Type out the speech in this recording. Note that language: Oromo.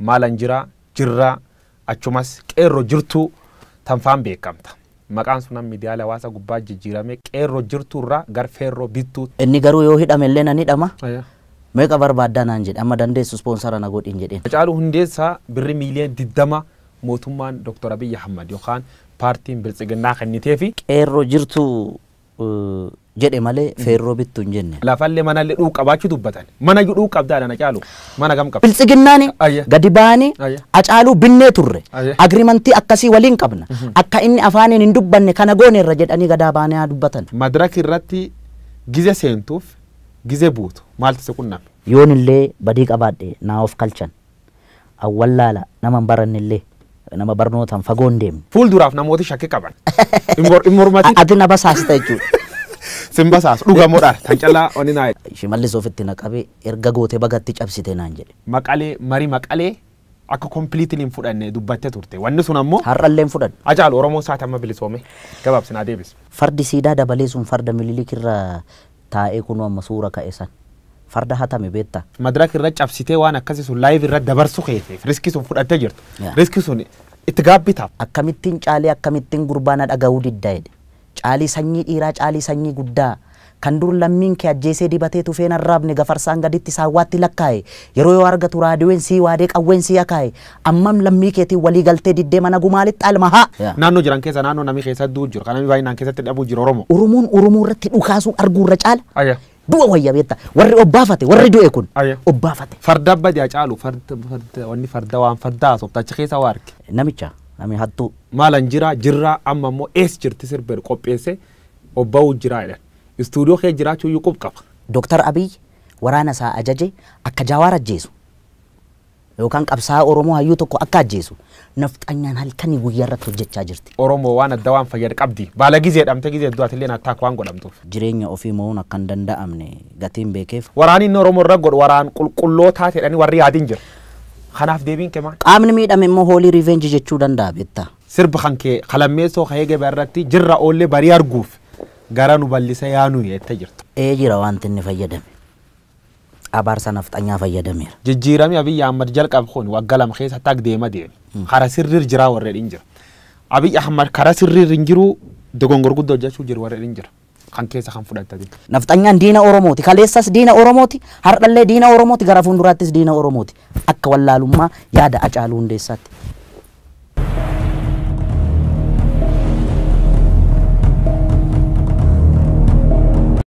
Maalan jira, jirra, achumas qeerroo jirtu tanfaan beekamta. Maqaan sunan miidiyaa hawaasa gubbaa jijjiirame qeerroo jirturraa gar feerroo bittu. Inni garuu yoo hidhame illee nan hidhama. Meeqa barbaaddaa naan jedhe amma dandeessu sponsora na godhin jedheen. Caalu hundeessaa birri miiliyoona 20 mootummaan Dr. Abiy Ahmad yookaan paartiin biltsiginnaa kennitee fi qeerroo jirtu jedhe malee feerroo bittu hin jenne. Lafallee manallee dhuu qabaachuu dubbatan. Mana dhuu qabdaadha na caalu. Mana gam qaba. Biltsiginnaani gadi baanii acaaluu binnee turre. Agriimantii akkasii waliin qabna. Akka inni afaaniin hin dubbanne kana goone irra jedhanii gadaa baanii haa dubbatan. Madraka irratti gize seentuuf gize buutu maaltu se qunname. Yoon illee badii qabaadhe naa of kalchan. Awwallaala nama hin barannillee nama barnootaan fagoon deemne. Fuulduraaf namooti shakkii qaban. Immormati. Ati na basaasta jechuudha. Simbasaas dhugamoodhaan tan callaa oni naa. Shimallis ofitti naqabe erga gootee bagatti cabsite naan jedhe. Maqalee marii maqalee akka completely hin fudhanne dubbattee turte. Wanni sun ammoo har'allee hin fudhanne. Ajaalu Oromoo saata amma bilisoome gabaabsinaa deebis. Fardi siidaa dabalee sun farda mililik irra taa'ee kunoo amma suura ka'e san. Farda hatame beetta. Madraka irra cabsitee waan akkasii sun live irra dabarsu keete. Riski sun fudhattee jirtu. Riski sun itti gaabbitaaf. Akkamittiin caalee akkamittiin gurbaana dhaga'uu diddaa jedhe. Caalii sanyii dhiiraa caalii sanyii guddaa kan dur lammiin kee ajjeesee dibatee tufeen arraabne gafarsaan gaditti saawwaatti lakkaa'e yeroo yoo argatu raadiyoon sii waadee qawween sii akaa'e ammam lammii keetiin walii galtee diddee mana gumaalitti almahaa. Naannoo jiran keessa naannoo namni keessa du'u jiru kan namni baay'inaan keessatti dhabuu jiru Oromoo. Oromoo irratti dhukaasuu arguurra caala. Du'a wayya beetta warri obbaafate warri du'e kun obbaafate. Farda badiyaa caalu wanni farda waan fardaa sobtacha keessa waarke. Namicha nami hattuu. Maalan jirra amma ammoo ees jirti sirbeer qopheesse obbaa'uu jira jedhan. Istuudiyoo kee jiraachuu iyyuu qaba. Dr. Abiy waraana isaa ajaje akka Jawaar ajjeesu yookaan qabsaa'aa Oromoo hayyuu tokko akka ajjeesu nafxanyaan halkanii guyyaa irratti hojjechaa jirti. Oromoo waan adda waan fayyada qabdi. Baala gizee dhamte gizee du'atillee nattaak waan godhamtuuf. Jireenya ofii mo'uun akka hin danda'amne gatiin beekeef. Waraanni inni Oromoo irra godhu waraan qulqullootaa jedhanii warri yaadiin jira. Kanaaf deebiin kee maal? Qaamni miidhame immoo hoolii revenge jechuu danda'a beektaa. Sirba kan kee qalammeessoo ka'ee gabaa irratti jirra oollee barii arguuf gara nu bal'isa yaanu jettee jirtu. Jira wanti inni fayyadame. Abaarsa nafxanyaa fayyadameera. Jijjiiramni Abiy Ahmad jalqabe kun waggaa lama keessa taag deema deeme. Kara sirriir jira warreen hin jira. Abiy Ahmad kara sirriir hin jiru dogongor guddoo hojjechuu jiru warreen hin jira. Kan keessa kan fudhatanii. Nafxanyaan diina Oromooti. Kaleessas diina Oromooti. Har'allee diina Oromooti. Gara fuulduraattis diina Oromooti. Akka wallaalummaa yaada Hacaaluu Hundeessaatti.